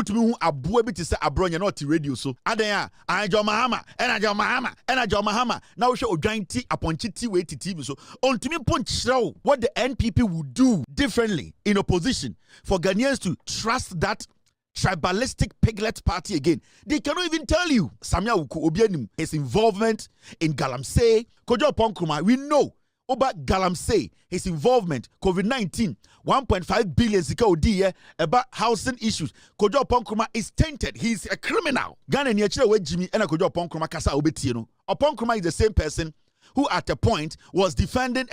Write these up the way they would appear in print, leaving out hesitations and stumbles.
utumi hu aboa bi te se Abronye na oti radio so adan a anjo mahama ena mahama na wo hwe odwan ti aponchi ti we ti TV so ontumi ponchrew what the NPP would do differently in opposition for Ghanaians to trust that tribalistic piglet party again. They cannot even tell you Sammy Awuku Obianim, his involvement in Galamsey, Oppong Nkrumah. We know about Galamsey, his involvement, COVID-19, 1.5 billion sika about housing issues. Oppong Nkrumah is tainted. He's a criminal. Ghana ni achire we Jimmy and Oppong Nkrumah kasa obeti no. Oppong Nkrumah is the same person who at a point was defending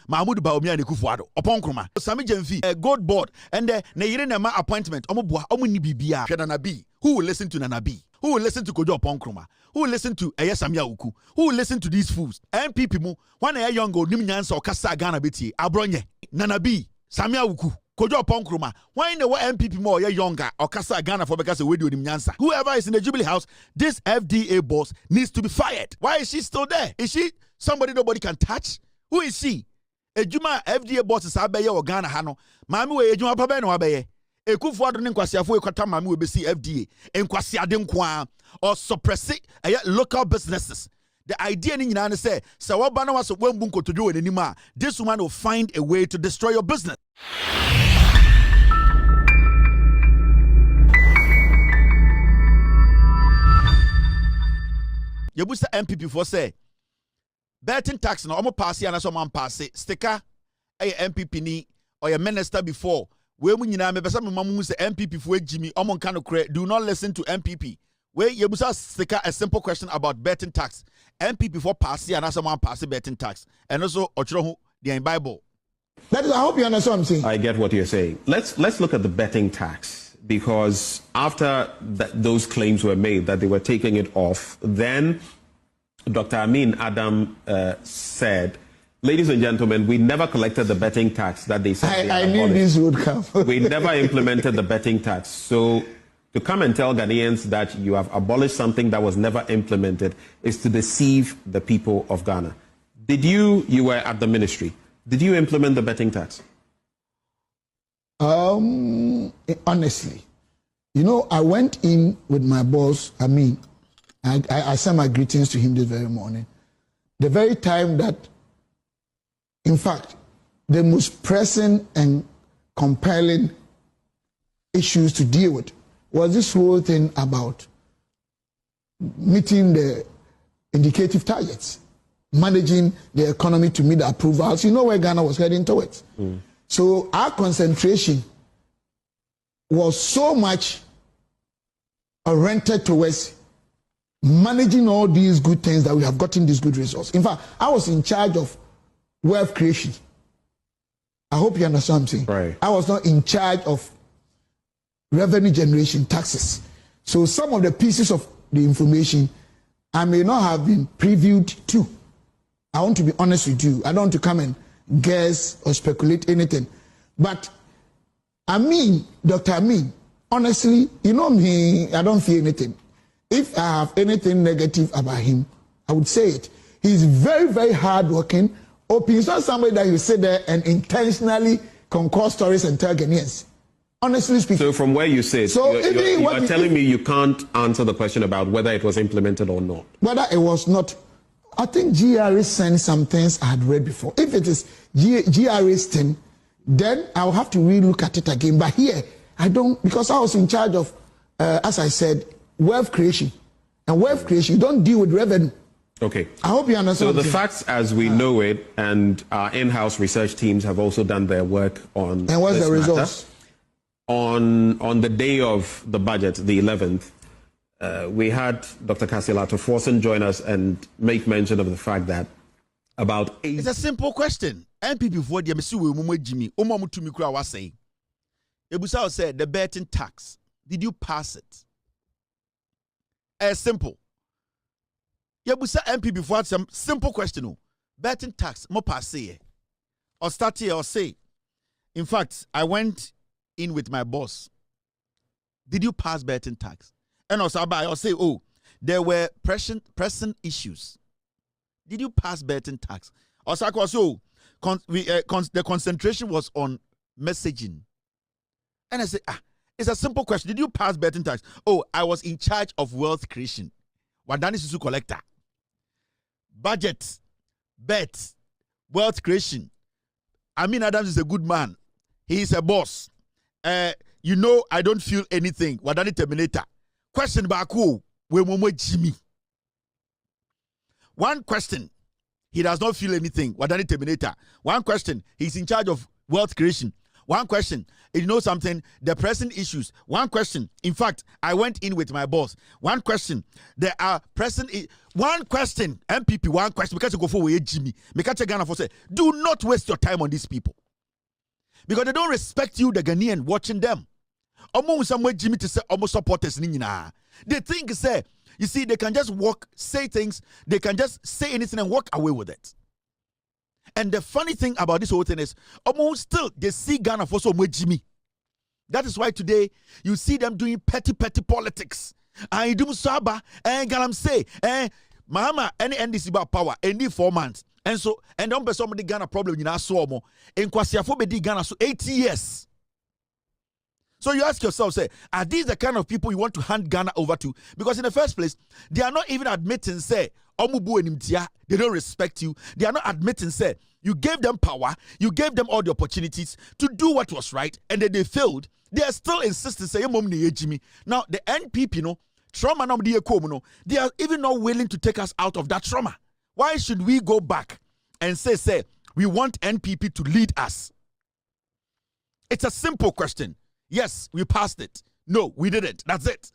Mahmoud Bawumia and Kufuado. Oppong Nkrumah. Sammy Jemfi, a gold board, and the Neyirema appointment. Omuni Bibia, Nanabi. Who will listen to Nanabi? Who will listen to Oppong Nkrumah? Who will listen to Sammy Awuku? Who will listen to these fools? MPP mu, one a young old Nimnyansa or Kasa Ghana Beti, Abronye, Nanabi, Sammy Awuku. Oppong Nkrumah. Why in the MPP more younger or Kasa Ghana for because of radio Nimnyansa? Whoever is in the Jubilee House, this FDA boss needs to be fired. Why is she still there? Is she somebody nobody can touch? Who is she? Ejuma FDA boss is abeye or Ghana hano. Mami we ejuma pa be no abeye. Ekufuado ne nkwasiafo ekwata mami we be see FDA. Enkwasiade nkwa or suppress local businesses. The idea ni nyina say sawaba na waso wambu nkotodo we nanima. This woman will find a way to destroy your business. Yebusa MPP for say betting tax na omo pass ya na so man pass Sticka MPP ni or your minister before we mu nyina me pesa me mamu say MPP for Jimmy omo nka no kre do not listen to MPP. We yebusa Sticka a simple question about betting tax. MPP for pass ya na so man pass betting tax and also ochro hu the Bible. That is, I hope you understand what I'm saying. I get what you're saying. Let's look at the betting tax, because after those claims were made that they were taking it off, then Dr. Amin Adam said, ladies and gentlemen, we never collected the betting tax that they said. I knew this would come. We never implemented the betting tax. So to come and tell Ghanaians that you have abolished something that was never implemented is to deceive the people of Ghana. You were at the ministry. Did you implement the betting tax? Honestly, I went in with my boss. I sent my greetings to him this very morning. The very time that, in fact, the most pressing and compelling issues to deal with was this whole thing about meeting the indicative targets, managing the economy to meet the approvals. You know where Ghana was heading towards. So our concentration was so much oriented towards managing all these good things that we have gotten these good results. In fact, I was in charge of wealth creation. I hope you understand what I'm saying. Right. I was not in charge of revenue generation, taxes. So some of the pieces of the information I may not have been previewed to. I want to be honest with you. I don't want to come and guess or speculate anything. But Dr. Amin, honestly, you know me, I don't fear anything. If I have anything negative about him, I would say it. He's very, very hardworking. He's not somebody that you sit there and intentionally concoct stories and tell Ghanaians. Honestly speaking. So from where you sit, so you are telling me you can't answer the question about whether it was implemented or not. Whether it was not. I think GRA sent some things I had read before. If it is GRA's thing, then I'll have to relook at it again. But here, I don't, because I was in charge of, as I said, wealth creation. And wealth creation, you don't deal with revenue. Okay. I hope you understand. So the facts as we know it, and our in-house research teams have also done their work on and what's this the results? On the day of the budget, the 11th, we had Dr. Kasilato Forsen join us and make mention of the fact that about 8... It's a simple question. MPP for the MSU Mumu Jimmy, Omamutu Mikra was saying. Ebusao said the betting tax. Did you pass it? Simple. Yebusa MPP for some simple question. Betting tax, mo pass it. Or start here or say. In fact, I went in with my boss. Did you pass betting tax? And also, I'll say, oh, there were pressing issues. Did you pass betting tax? Also, the concentration was on messaging. And I say, It's a simple question. Did you pass betting tax? Oh, I was in charge of wealth creation. Wadani Susu collector. Budget, bet, wealth creation. Amin Adams is a good man. He is a boss. You know, I don't feel anything. Wadani terminator. Question back who? Jimmy. One question. He does not feel anything. Wadani terminator. One question. He's in charge of wealth creation. One question. You know something? The present issues. One question. In fact, I went in with my boss. One question. There are present. One question. MPP. One question. Because you go for Jimmy. Ghana for say, do not waste your time on these people, because they don't respect you, the Ghanaian, watching them. Almost somewhere Jimmy to say almost supporters. They think say, you see, they can just walk, say things. They can just say anything and walk away with it. And the funny thing about this whole thing is, almost still, they see Ghana for so much Jimmy. That is why today, you see them doing petty politics. I do Saba, and Galam say, Mama, any NDC about power, any 4 months. And so, and don't be somebody Ghana problem in our Suomo. And Kwasiafo be Ghana so 80 years. So you ask yourself, say, are these the kind of people you want to hand Ghana over to? Because in the first place, they are not even admitting, say, they don't respect you. They are not admitting, say, you gave them power, you gave them all the opportunities to do what was right, and then they failed. They are still insisting, say, Jimmy. Now, the NPP, trauma, they are even not willing to take us out of that trauma. Why should we go back and say, we want NPP to lead us? It's a simple question. Yes, we passed it. No, we didn't. That's it.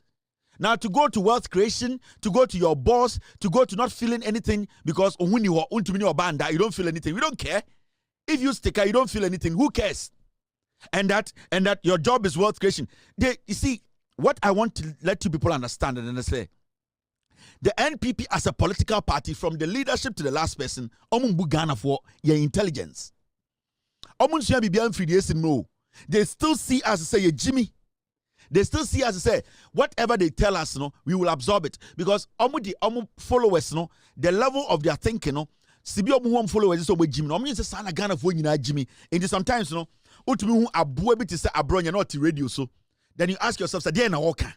Now, to go to wealth creation, to go to your boss, to go to not feeling anything because when you don't feel anything. We don't care. If you Sticka, you don't feel anything. Who cares? And that your job is wealth creation. You see, what I want to let you people understand and say, the NPP as a political party, from the leadership to the last person, Ghana for your intelligence. They still see us say, Jimmy. They still see us say, whatever they tell us, we will absorb it. Because followers, the level of their thinking, followers is Jimmy. Sana Ghana for Jimmy. And sometimes, ultimately, Abronye not radio. So then you ask yourself, say, na walker.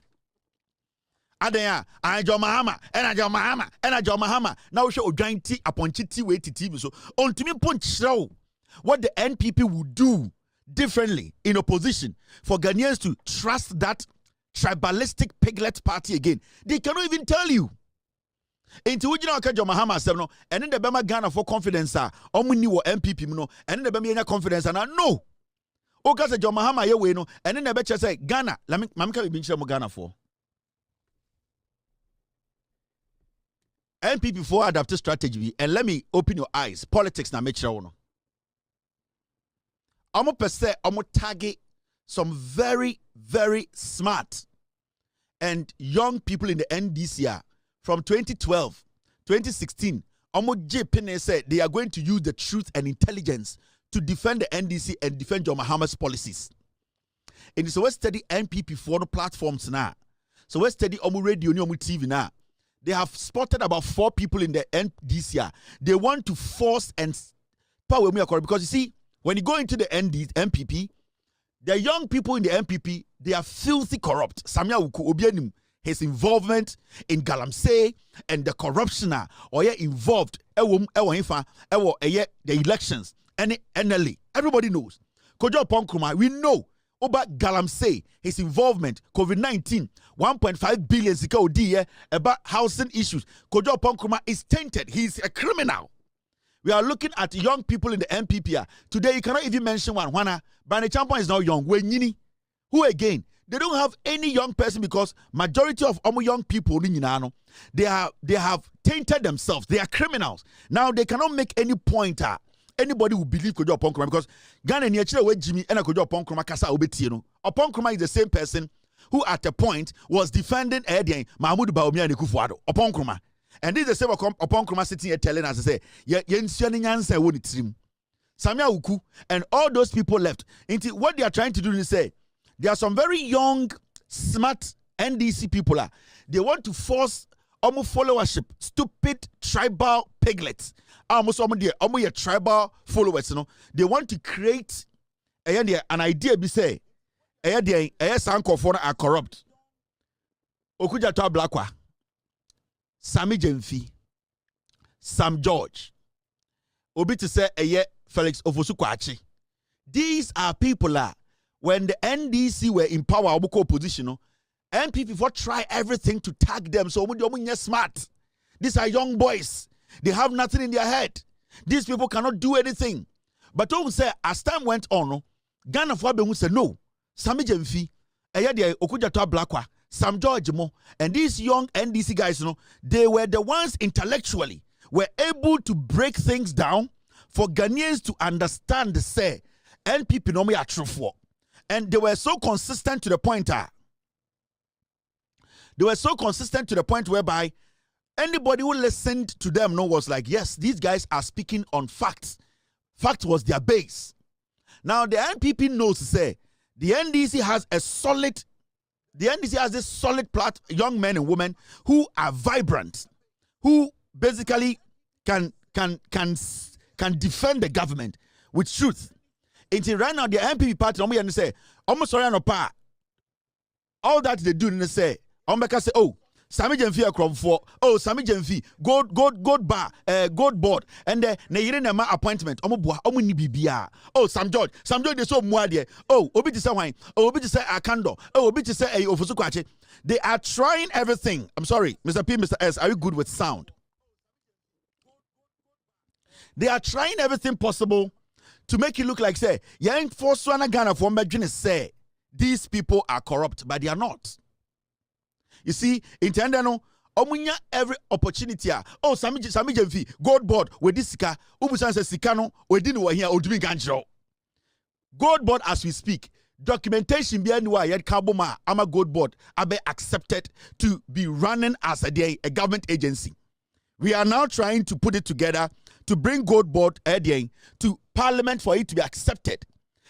Adaya, I Mahama, and I Mahama, and I Mahama. Now show giant upon chitty way to TV. So on to me punch show what the NPP would do differently in opposition for Ghanaians to trust that tribalistic piglet party again. They cannot even tell you. Into which Mahama said no, and then the Bema Ghana for confidence are omni or MPP no, and then the Bema confidence and no. Oka said John Mahama ye no, and then the betcha say Ghana, Mamka be Ghana for. NPP for adaptive strategy, and let me open your eyes. Politics na make sure no. I'm going to target some very, very smart and young people in the NDC from 2012, 2016. J said they are going to use the truth and intelligence to defend the NDC and defend John Mahama's policies. And so we study NPP for the platforms now. So we study radio and TV now. They have spotted about 4 people in the NDC. They want to force and power me because you see, when you go into the MPP, the young people in the MPP, they are filthy corrupt. Sammy Awuku, Obianim, his involvement in Galamsey and the corruption or involved the elections and NLA. Everybody knows. Oppong Nkrumah, we know about Galamsey, his involvement, COVID-19, 1.5 billion about housing issues. Oppong Nkrumah is tainted. He's a criminal. We are looking at young people in the MPP. Today, you cannot even mention one. Barney Champon is now young. Who again? They don't have any young person because majority of young people, they have tainted themselves. They are criminals. Now, they cannot make any pointer. Anybody will believe Oppong Nkrumah because Ghana and Jimmy and Oppong Nkrumah kasa obetino. Oppong Nkrumah is the same person who at a point was defending Mahmoud Bawumia and Kufuor. Oppong Nkrumah. And this is the same Oppong Nkrumah sitting here telling us, say, Sammy Awuku and all those people left. What they are trying to do is say, there are some very young, smart NDC people. They want to force followership, stupid tribal piglets. Almost tribal followers. They want to create an idea, be say, sankofo are corrupt. Okujato Blakwa, Sammy Jemfi, Sam George, Obi to say Felix Ofosukwachi. These are people when the NDC were in power, Obuko opposition, NPP for try everything to tag them. So omu smart. These are young boys. They have nothing in their head. These people cannot do anything. But Omu say as time went on, Ghana for Abengu said no. Sammy Jemfi, Okujato Blakwa, Sam George Mo, and these young NDC guys, they were the ones intellectually were able to break things down for Ghanaians to understand, say, NPP no me are true for. And they were so consistent to the point whereby anybody who listened to them was like, yes, these guys are speaking on facts. Fact was their base. Now the NPP knows to say the NDC has this solid young men and women who are vibrant, who basically can defend the government with truth. Until right now, the MPP party, say, almost sorry, all that they do, they say, say, oh, Sammy Jemfi Nkrumah, oh, Sammy Jemfi, gold board, and the Neyirema appointment, oh, Sam George, they so muadie, oh, Obi to say wine, oh, Obi to say Akando, oh, Obi to say Ofusukwache. They are trying everything. I'm sorry, Mr. P, Mr. S, are you good with sound? They are trying everything possible to make it look like, say, young for Swana Ghana for Medjin say, these people are corrupt, but they are not. You see, in Tendano, omunya every opportunity. Oh, Sammy Jemfi, gold board, with this Sticka, Ubusan says Sikano, we didn't know here, or doing Ganjo. Gold board as we speak. Documentation behind why yet Kaboma, Ama gold board, abe accepted to be running as a government agency. We are now trying to put it together to bring gold board to parliament for it to be accepted.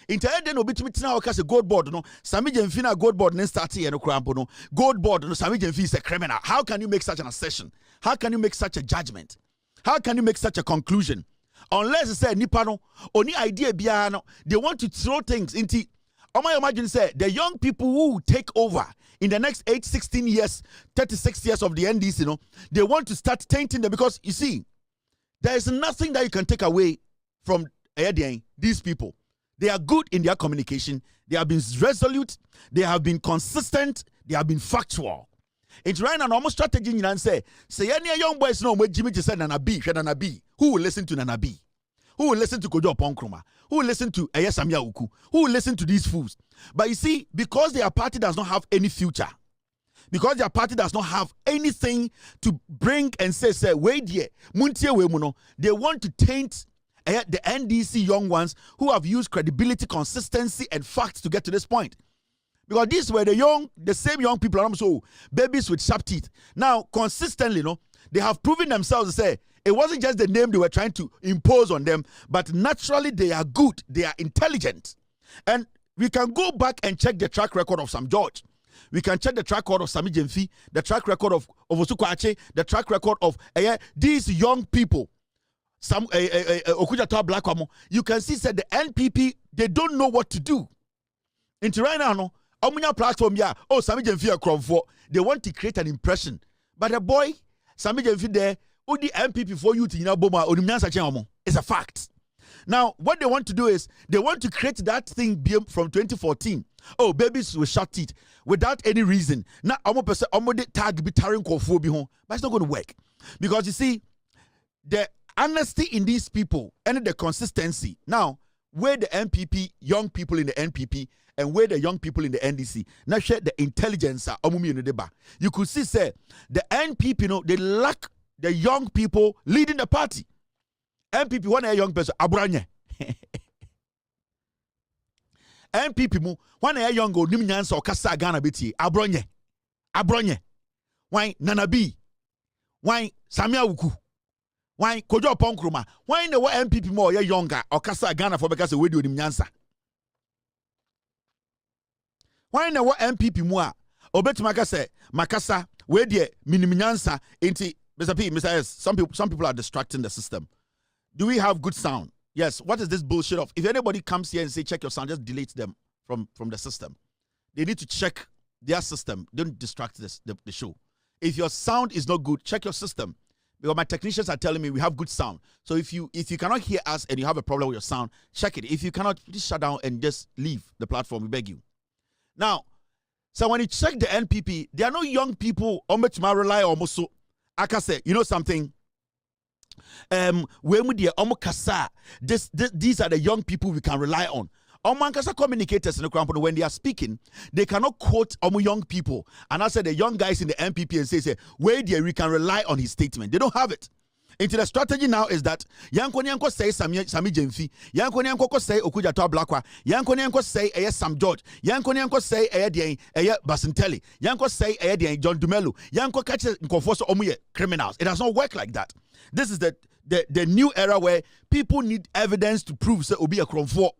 Entire den obi tumi tina waka say gold board no Sammy Jemfi na gold board ne start here no krampo no gold board no Sammy Jemfi is a criminal. How can you make such an assertion? How can you make such a judgment? How can you make such a conclusion? Unless you say nipa no oni idea bia no they want to throw things into imagine say the young people who will take over in the next 16 years, 36 years of the NDC, they want to start tainting them because you see, there is nothing that you can take away from these people. They are good in their communication. They have been resolute. They have been consistent. They have been factual. It's right now almost strategy and say any young boys know where Jimmy just said Nana B. Who will listen to Nana B? Who will listen to Oppong Nkrumah? Who will listen to Sammy Awuku? Who will listen to these fools? But you see, because their party does not have any future, because their party does not have anything to bring and say, wait here, they want to taint the NDC young ones who have used credibility, consistency, and facts to get to this point. Because these were the same young people, so babies with sharp teeth. Now, consistently, they have proven themselves to say, it wasn't just the name they were trying to impose on them, but naturally they are good, they are intelligent. And we can go back and check the track record of Sam George. We can check the track record of Sammy Jemfi, the track record of Ofusukwache, the track record of these young people. Some Okujato Blakwa. You can see that the NPP, they don't know what to do. Into right now, Omunya platform, oh, Sammy Jemfi Nkrumah, they want to create an impression. But the boy, Sammy Jemfi there, the MPP for you to it's a fact. Now, what they want to do is they want to create that thing from 2014. Oh, babies with short teeth without any reason. Now, I'm going to tag be tarring Ofui, but it's not going to work because you see the honesty in these people and the consistency. Now, where the MPP, young people in the NPP, and where the young people in the NDC now share the intelligence. You could see, say the NPP, they lack the young people leading the party. MPP, one a young person, Abronye. MPP, one a young go, Nimnyan so Kasa Ghana biti, Abronye. Why Nana B? Why Sammy Awuku? Why Oppong Nkrumah? Why the MPP more younger or Kasa Ghana for because we do Nimnyansa? Why the MPP more? Obet Makasa, where the Minimnyansa into Mr. P, Mr. S, some people are distracting the system. Do we have good sound? Yes. What is this bullshit of? If anybody comes here and say check your sound, just delete them from the system. they need to check their system. Don't distract the show. If your sound is not good, check your system. Because my technicians are telling me we have good sound. So if you cannot hear us and you have a problem with your sound, check it. If you cannot, please shut down and just leave the platform. We beg you. Now, so when you check the NPP, there are no young people on which I rely almost so. I can say, you know something? When we these are the young people we can rely on. Omankasa communicators in the when they are speaking, they cannot quote young people. And I said the young guys in the NPP and say, where we can rely on his statement. They don't have it. Into the strategy now is that Yanko say Sammy Jemfi, Yanko say Okujato Blakwa, Yanko say Sam George, Yanko say Basintelli, Yanko say John Dumelu, Yanko catches Nkofoso Omuye criminals. It does not work like that. This is the new era where people need evidence to prove say Obi a Kromfo.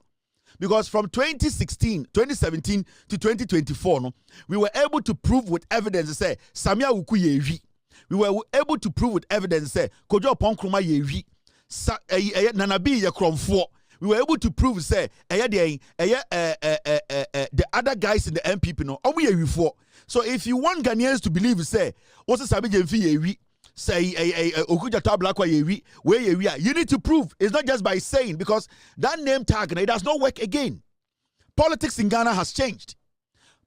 Because from 2017 to 2024, no, we were able to prove with evidence to say Sammy Awuku yewi. We were able to prove with evidence say Oppong Nkrumah yewi. Nanabi ye kromfo. We were able to prove say the other guys in the MPP no omu yewi for. So if you want Ghanaians to believe say what's Sammy Jemfi yewi, say Okujato Blakwa yewi, where yewi, you need to prove. It's not just by saying, because that name tag it does not work again. Politics in Ghana has changed.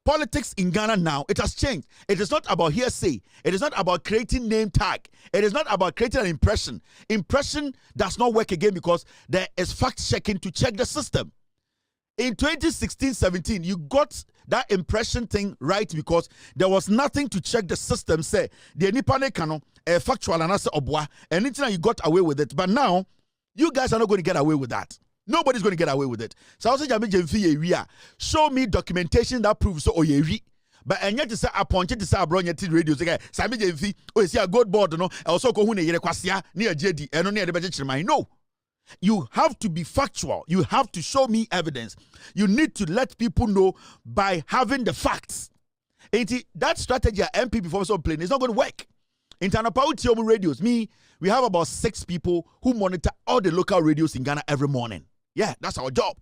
Politics in Ghana now, it has changed. It is not about hearsay. It is not about creating name tag. It is not about creating an impression. Impression does not work again because there is fact checking to check the system. In 2016-17, you got that impression thing right because there was nothing to check the system. Say the Nipane Kano factual and answer obwa, and anything you got away with it. But now, you guys are not going to get away with that. Nobody's going to get away with it. So I also show me documentation that proves so oyewi. But and yet to say appointed to say Abronye radio again. Sammy Jemfi, oh, see a good board, no, also go near Kwasia, near JD, and near the budget. No. You have to be factual. You have to show me evidence. You need to let people know by having the facts. That strategy at MP before so plain is not going to work. In Tanapau radios, we have about 6 people who monitor all the local radios in Ghana every morning. Yeah, that's our job.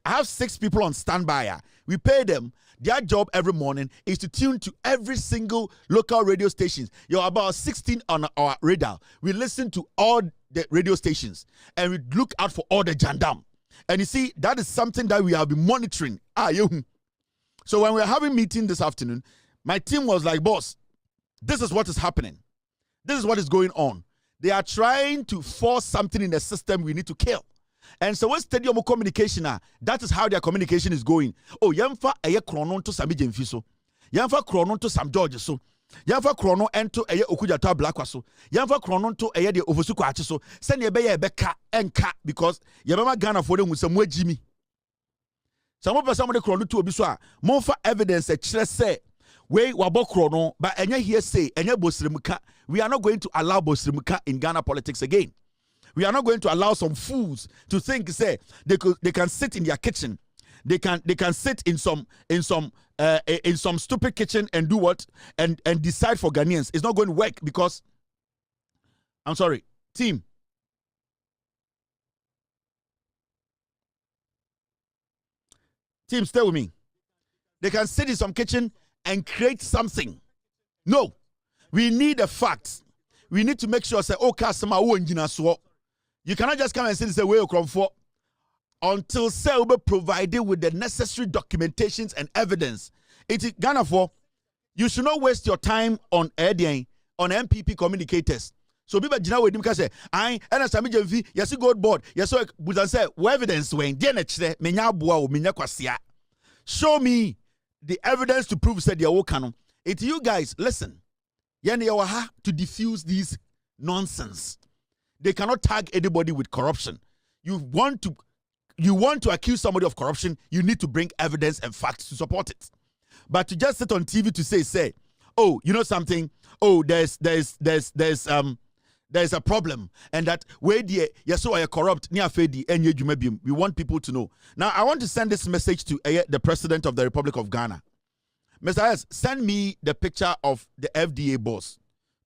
I have 6 people on standby. We pay them. Their job every morning is to tune to every single local radio stations. You're about 16 on our radar. We listen to all the radio stations and we look out for all the jandam. And you see, that is something that we have been monitoring. So when we were having meeting this afternoon, my team was like, boss, this is what is happening. This is what is going on. They are trying to force something in the system we need to kill. And so when stadium communication, that is how their communication is going. Oh, yamfa eye krono to Sammy Jemfi so. Yamfa krono to Sam George so. Yamfa krono ento eye Okujato Blakwa so. Yamfa krono to eye de Ofui kwache so. Send ye be ye beka enka because yebema Ghana for them some Jimmy. Some person de krono to obi so a monfa evidence e kire say we wabo krono but enye here say enye bosirimuka. We are not going to allow bosirimuka in Ghana politics again. We are not going to allow some fools to think say they can sit in their kitchen, they can sit in some stupid kitchen and do what and decide for Ghanaians. It's not going to work because I'm sorry, team. Team, stay with me. They can sit in some kitchen and create something. No, we need the facts. We need to make sure say, oh, customer, you cannot just come and say where you come for until say will be provided with the necessary documentations and evidence. It is Ghana for you should not waste your time on MPP communicators. So people jina we dim say I and Sammy Jemfi yes gold board yes so but say what evidence when menya boa o menya kwasia. Show me the evidence to prove said your canon. It you guys listen. Yen yawaha to diffuse these nonsense. They cannot tag anybody with corruption. You want to accuse somebody of corruption, you need to bring evidence and facts to support it. But to just sit on TV to say, oh, you know something? Oh, there's a problem, and that way yes, so I corrupt near Fedi and we want people to know. Now I want to send this message to the President of the Republic of Ghana. Mr. S, send me the picture of the FDA boss.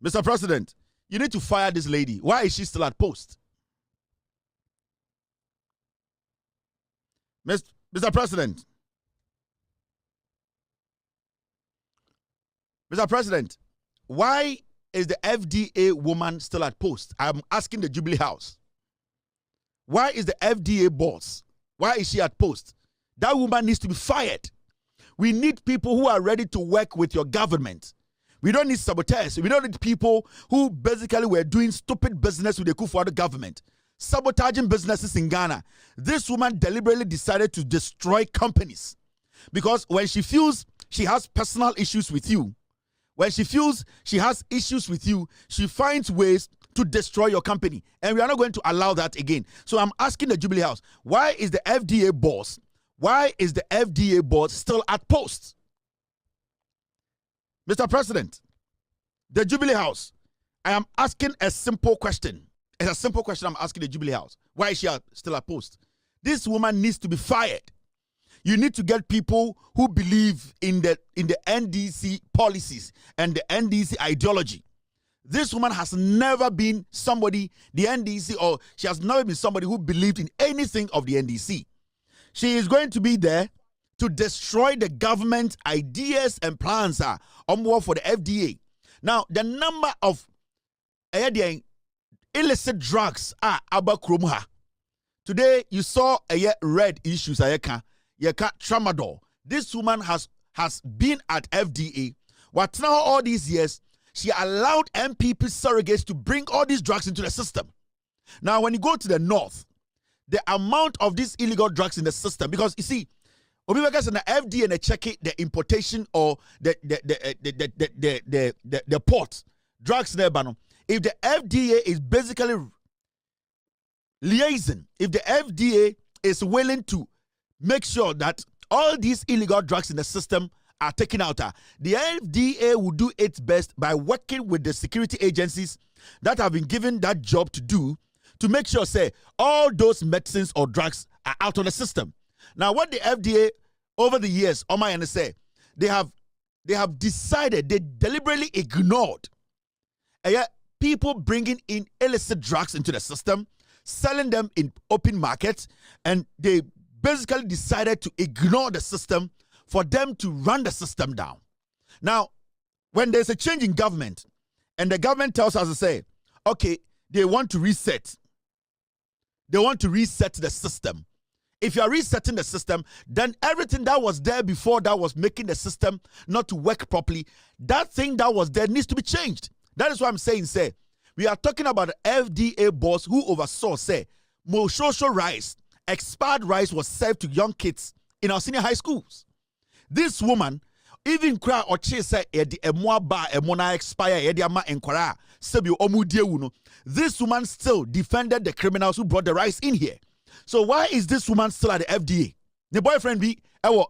Mr. President, you need to fire this lady. Why is she still at post? Mr. President. Mr. President, why is the FDA woman still at post? I'm asking the Jubilee House. Why is the FDA boss? Why is she at post? That woman needs to be fired. We need people who are ready to work with your government. We don't need saboteurs. We don't need people who basically were doing stupid business with the Kufuor government, sabotaging businesses in Ghana. This woman deliberately decided to destroy companies because when she feels she has personal issues with you, when she feels she has issues with you, she finds ways to destroy your company. And we are not going to allow that again. So I'm asking the Jubilee House, why is the FDA boss, still at post? Mr. President, the Jubilee House, I am asking a simple question. It's a simple question I'm asking the Jubilee House. Why is she still at post? This woman needs to be fired. You need to get people who believe in the NDC policies and the NDC ideology. This woman has never been somebody, the NDC, or she has never been somebody who believed in anything of the NDC. She is going to be there to destroy the government ideas and plans for the FDA. Now, the number of illicit drugs are Nkrumah. Today, you saw red issues. Tramadol. This woman has been at FDA. What now all these years, she allowed MPP surrogates to bring all these drugs into the system. Now, when you go to the north, the amount of these illegal drugs in the system, because you see, Obibagas and the FDA and they check it, the importation or the port drugs there, if the FDA is basically liaising, if the FDA is willing to make sure that all these illegal drugs in the system are taken out, the FDA will do its best by working with the security agencies that have been given that job to do to make sure, say, all those medicines or drugs are out of the system. Now, what the FDA over the years, say, they have decided, they deliberately ignored people bringing in illicit drugs into the system, selling them in open markets, and they basically decided to ignore the system for them to run the system down. Now, when there's a change in government, and the government tells us to say, okay, they want to reset. They want to reset the system. If you are resetting the system, then everything that was there before that was making the system not to work properly, that thing that was there needs to be changed. That is what I'm saying, say, we are talking about the FDA boss who oversaw, say, Moshosho rice, expired rice was served to young kids in our senior high schools. This woman, even cry or chase say emona expire enkwara sebi omudie uno. This woman still defended the criminals who brought the rice in here. So why is this woman still at the FDA? The boyfriend be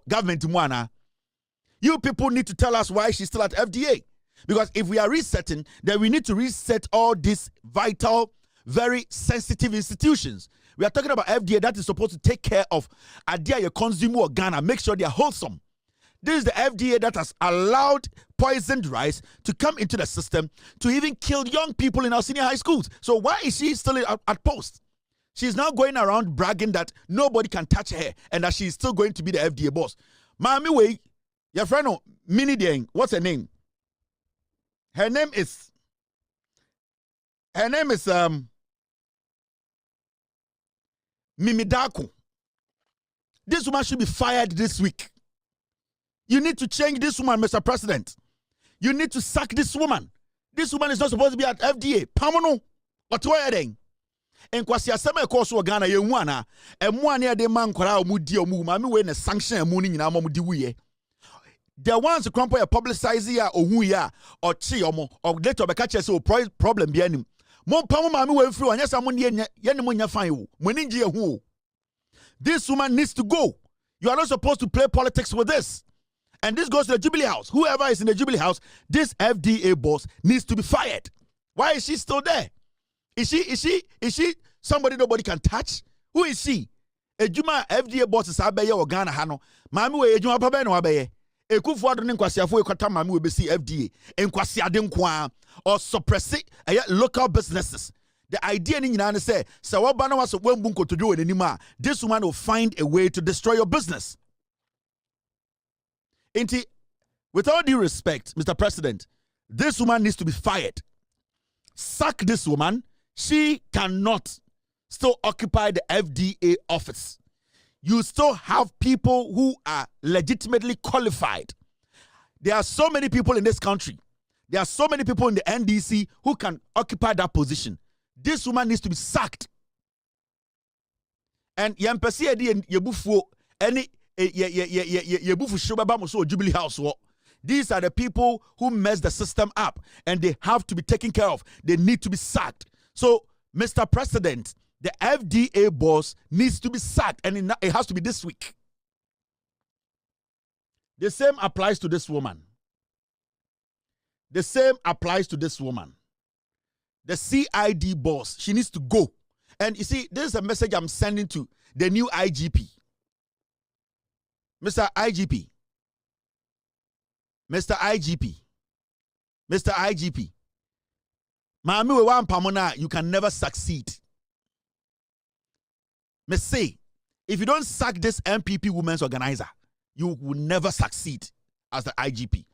government mwana. You people need to tell us why she's still at FDA. Because if we are resetting, then we need to reset all these vital, very sensitive institutions. We are talking about FDA that is supposed to take care of idea your consumer or Ghana, make sure they are wholesome. This is the FDA that has allowed poisoned rice to come into the system to even kill young people in our senior high schools. So why is she still at post? She's now going around bragging that nobody can touch her and that she's still going to be the FDA boss. Mami way, your friend Mini Deng, what's her name? Her name is Mimi Daku. This woman should be fired this week. You need to change this woman, Mr. President. You need to sack this woman. This woman is not supposed to be at FDA. Pamono. What are you doing? And kwasi asema ekoso Ghana ye hu ana. Emu ane de man kwara omudi omu ma me we na sanction emu ni nyina mamudi wuye. The ones crumple a publicize ya ohu ya or chi omo or later be catch say problem bi anim. Mo pamo ma me we free anya sa mo ne ye ne mo nya fan wo. Mo ni ngi ehu. This woman needs to go. You are not supposed to play politics with this. And this goes to the Jubilee House. Whoever is in the Jubilee House, this FDA boss needs to be fired. Why is she still there? Is she somebody nobody can touch? Who is she? Ejuma FDA boss is abeye or Ghana hano. Mami we ejuma pabe no abeye. Ekufu ado ne nkwasiafo ekota mami we be see FDA. Enkwasiade nkwa or suppress local businesses. The idea ni nyina say woba na waso wembu nkotodo we nanima. This woman will find a way to destroy your business. Inti With all due respect, Mr. President, this woman needs to be fired. Sack this woman. She cannot still occupy the FDA office. You still have people who are legitimately qualified. There are so many people in this country. There are so many people in the NDC who can occupy that position. This woman needs to be sacked. And Yampesi Edi Yebufu any Yebufu Shobaba so Jubilee House. These are the people who mess the system up and they have to be taken care of. They need to be sacked. So, Mr. President, the FDA boss needs to be sacked and it has to be this week. The same applies to this woman. The same applies to this woman. The CID boss, she needs to go. And you see, this is a message I'm sending to the new IGP. Mr. IGP. Mr. IGP. Mr. IGP. Mami we wan pamona, you can never succeed. Me say, if you don't sack this MPP women's organizer, you will never succeed as the IGP.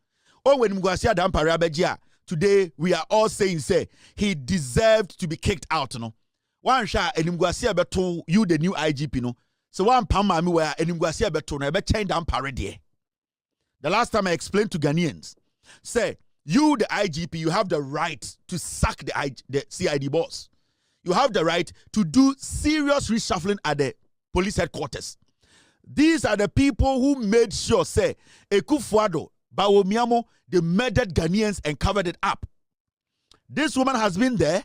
Oh, when Mugwasia Dampare Abejia, today we are all saying, say, he deserved to be kicked out, no? One shot, and Mugwasia beto you the new IGP, no? So one pama me where and Mugwasia beto, no, change Dampare there. The last time I explained to Ghanaians, say, you, the IGP, you have the right to sack the CID boss. You have the right to do serious reshuffling at the police headquarters. These are the people who made sure, say, Ekufuado, Bawomiamo, they murdered Ghanaians and covered it up. This woman has been there.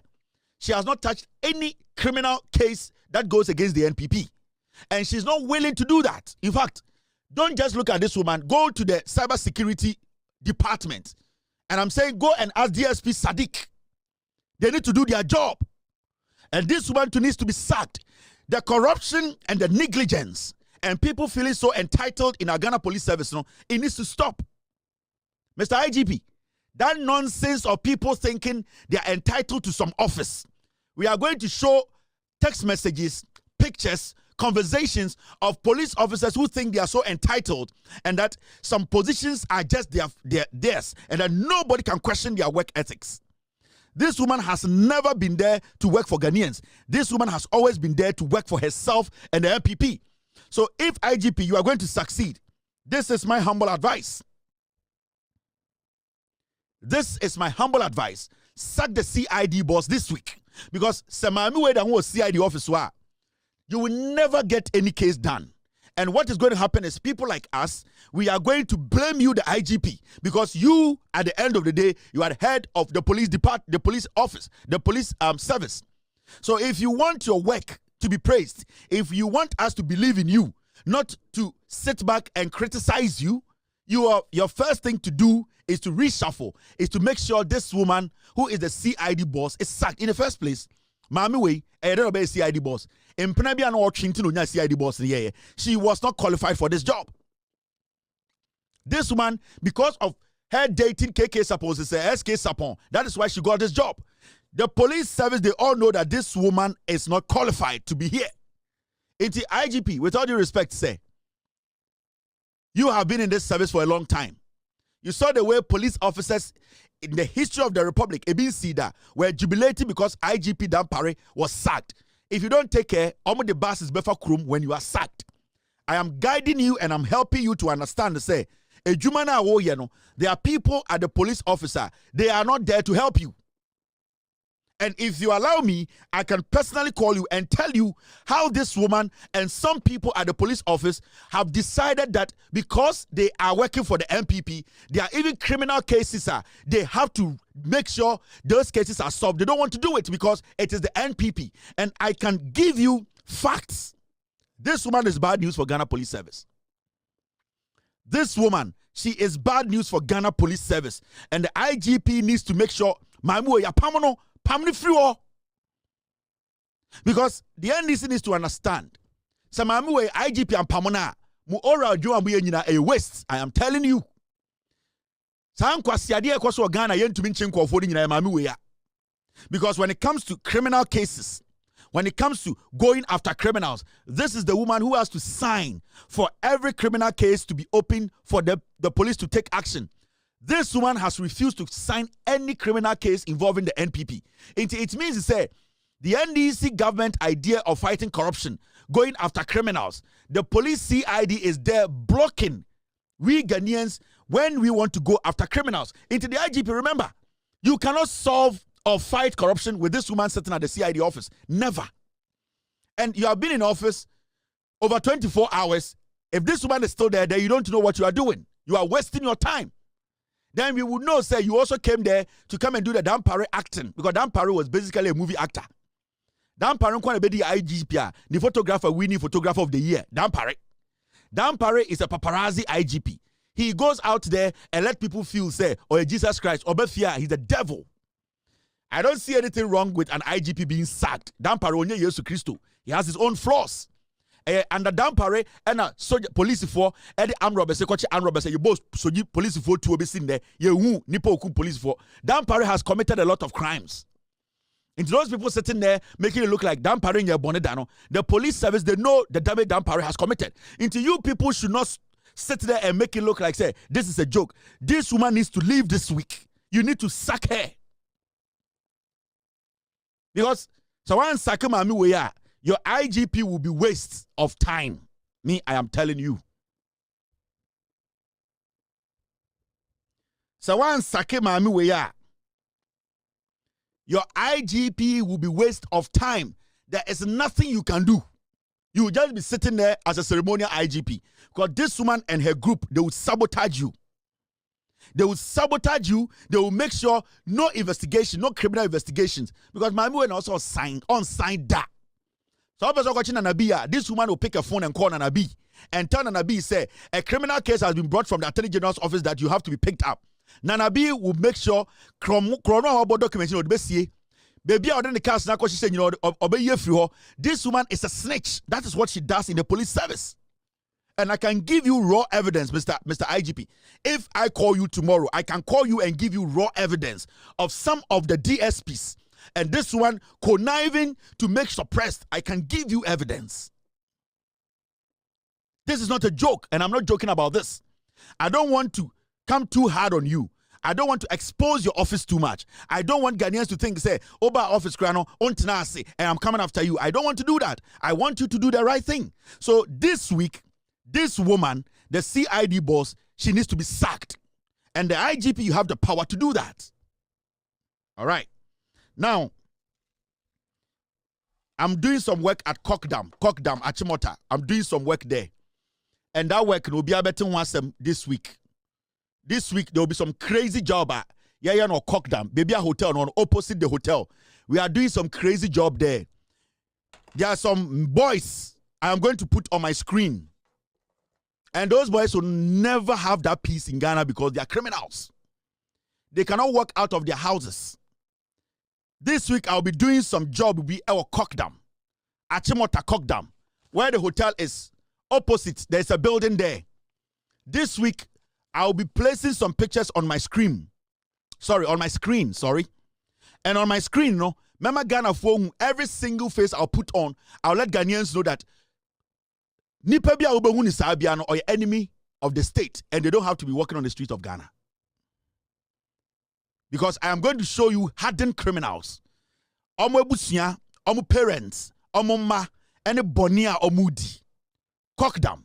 She has not touched any criminal case that goes against the NPP. And she's not willing to do that. In fact, don't just look at this woman. Go to the cybersecurity department. And I'm saying go and ask DSP Sadiq. They need to do their job. And this woman too needs to be sacked. The corruption and the negligence and people feeling so entitled in our Ghana Police Service, no, it needs to stop. Mr. IGP, that nonsense of people thinking they are entitled to some office. We are going to show text messages, pictures, conversations of police officers who think they are so entitled and that some positions are just theirs and that nobody can question their work ethics. This woman has never been there to work for Ghanaians. This woman has always been there to work for herself and the MPP. So if IGP, you are going to succeed, this is my humble advice. This is my humble advice. Sack the CID boss this week. Because Semami Weda was CID officer, you will never get any case done. And what is going to happen is people like us, we are going to blame you, the IGP, because you, at the end of the day, you are the head of the police department, the police office, the police service. So if you want your work to be praised, if you want us to believe in you, not to sit back and criticize you, your first thing to do is to reshuffle, is to make sure this woman who is the CID boss is sacked in the first place. Mami way, I don't know CID boss. In Penabia no Washington CID boss. She was not qualified for this job. This woman, because of her dating KK Sapon, SK Sapon, that is why she got this job. The police service, they all know that this woman is not qualified to be here. Into IGP, with all due respect, say, you have been in this service for a long time. You saw the way police officers in the history of the Republic, Ebin Sida, were jubilating because IGP Dampare was sacked. If you don't take care, Omo the boss is befa krum when you are sacked. I am guiding you and I'm helping you to understand, say, there are people at the police officer, they are not there to help you. And if you allow me, I can personally call you and tell you how this woman and some people at the police office have decided that because they are working for the MPP, there are even criminal cases, they have to make sure those cases are solved. They don't want to do it because it is the NPP. And I can give you facts. This woman is bad news for Ghana Police Service. This woman, she is bad news for Ghana Police Service. And the IGP needs to make sure, because the NDC needs to understand. Samami IGP and Pamona, mu oral a waste. I am telling you. Because when it comes to criminal cases, when it comes to going after criminals, this is the woman who has to sign for every criminal case to be open for the police to take action. This woman has refused to sign any criminal case involving the NPP. It means to say the NDC government idea of fighting corruption, going after criminals, the police CID is there blocking we Ghanaians when we want to go after criminals. Into the IGP, remember, you cannot solve or fight corruption with this woman sitting at the CID office. Never. And you have been in office over 24 hours. If this woman is still there, then you don't know what you are doing. You are wasting your time. Then we would know, say, you also came there to come and do the Dampare acting, because Dampare was basically a movie actor. Dampare kwani be the IGP, the photographer winning photographer of the year. Dampare is a paparazzi IGP. He goes out there and let people feel, say, oh, Jesus Christ, or Bethia, he's the devil. I don't see anything wrong with an IGP being sacked. Dampare onye Yesu Christo. He has his own flaws. And the Dampare and a soldier police for the armed robbers, you both soldier police for to be seen there. You nipo police for. Dampare has committed a lot of crimes. And those people sitting there making it look like Dampare in your bonnet, the police service, they know the damage Dampare has committed. Into you people should not sit there and make it look like, say, this is a joke. This woman needs to leave this week. You need to sack her. Because so one sack mami we are. Your IGP will be waste of time. Me, I am telling you. So one sake mami we are. Your IGP will be waste of time. There is nothing you can do. You will just be sitting there as a ceremonial IGP. Because this woman and her group, they will sabotage you. They will sabotage you. They will make sure no investigation, no criminal investigations. Because mami will also sign that. So this woman will pick a phone and call Nanabi and tell Nanabi, say, a criminal case has been brought from the Attorney General's office that you have to be picked up. Nanabi will make sure baby out in the cast now, she said, you know, this woman is a snitch. That is what she does in the police service. And I can give you raw evidence, Mr. IGP. If I call you tomorrow, I can call you and give you raw evidence of some of the DSPs. And this one conniving to make suppressed. I can give you evidence. This is not a joke, and I'm not joking about this. I don't want to come too hard on you. I don't want to expose your office too much. I don't want Ghanaians to think, say, Oba office krano, ontinasi, and I'm coming after you. I don't want to do that. I want you to do the right thing. So this week, this woman, the CID boss, she needs to be sacked. And the IGP, you have the power to do that. All right. Now, I'm doing some work at Cockdam, Achimota. I'm doing some work there. And that work will be able to this week. This week, there will be some crazy job at no Cockdam, baby a hotel on opposite the hotel. We are doing some crazy job there. There are some boys I am going to put on my screen. And those boys will never have that peace in Ghana because they are criminals. They cannot walk out of their houses. This week, I'll be doing some job with our Cockdam, Achimota Cockdam, where the hotel is. Opposite, there's a building there. This week, I'll be placing some pictures on my screen. On my screen. And on my screen, remember Ghana phone, every single face I'll put on, I'll let Ghanaians know that Nipa bia ubehuni sabiano or enemy of the state, and they don't have to be walking on the streets of Ghana. Because I am going to show you hardened criminals. Omo ebusia, omo parents, omo ma, and bonia omudi. Cockdam.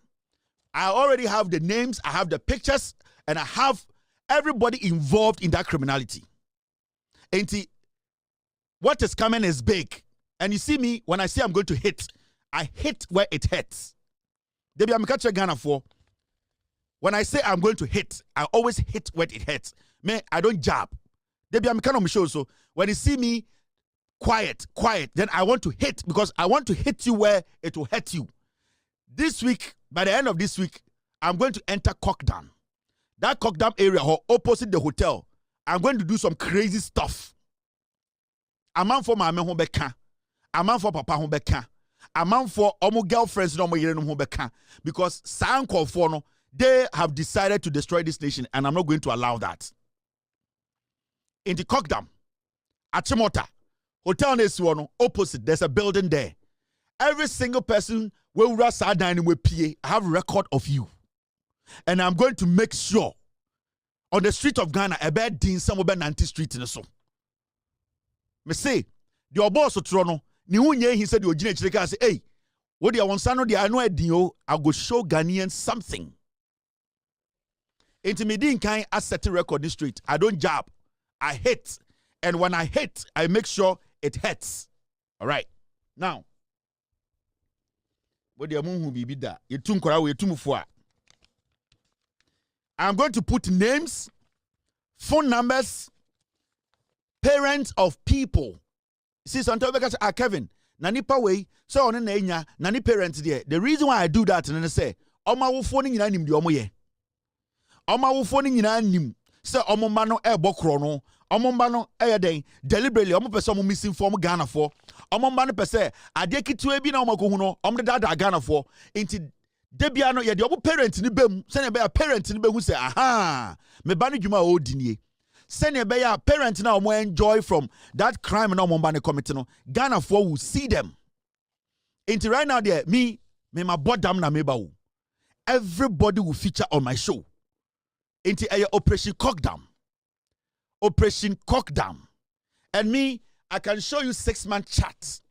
I already have the names, I have the pictures, and I have everybody involved in that criminality. And what is coming is big. And you see me, when I say I'm going to hit, I hit where it hurts. Debi I'm catching Ghana for. When I say I'm going to hit, I always hit where it hurts. Man, I don't jab. Debi I'm kind of show so when you see me quiet, then I want to hit because I want to hit you where it will hurt you. This week, by the end of this week, I'm going to enter Cockdam. That Cockdam area opposite the hotel. I'm going to do some crazy stuff. A man for my home beka. A man for papa home beka. A man for omo girlfriends no more home beka. Because they have decided to destroy this nation, and I'm not going to allow that. In the Cockdam, Achimota, hotel Nesuono, opposite, there's a building there. Every single person will dining with PA. I have a record of you. And I'm going to make sure on the street of Ghana, a bad din some over 90 street in the so. Me say, the boss of Toronto, he said, you say, hey, what do you want? Sano, I know a deal, I go show Ghanaians something. Intimidating kind I set a record this street. I don't jab, I hit. And when I hit, I make sure it hits. All right. Now, what do you want to be that? You too much. I'm going to put names, phone numbers, parents of people. See, sometimes because Kevin, nanipa way, so on enya, nani parents there. The reason why I do that, and I say, Oma wo phone in anim di omo ye. Oma wo phone in anim. Say omo mano bokro no. Omo mano den deliberately omo person omo misinform Ghana for. Omo mano person ade kitwe bi na omo ko hu no. Omo da Ghana for. Inti debia no ye de omo parent ni bem. Se ne be parent ni be hu say aha. Me ba no dwuma o dinie. Send be ya parents now more enjoy from that crime now more bani committee no Ghana for will see them. Into right now there me my bottom na me ba. Everybody will feature on my show. Into a Operation Cockdown. Operation Cockdown. And me I can show you 6-month charts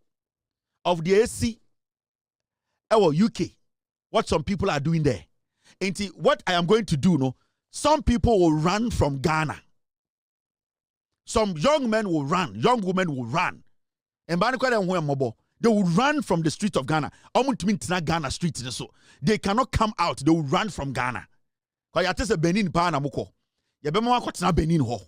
of the AC UK. What some people are doing there. Into what I am going to do no. Some people will run from Ghana. Some young men will run, young women will run. And they will run from the streets of Ghana. Ghana streets so they cannot come out. They will run from Ghana. Because you say Benin pa na muko. You be mama Benin ho.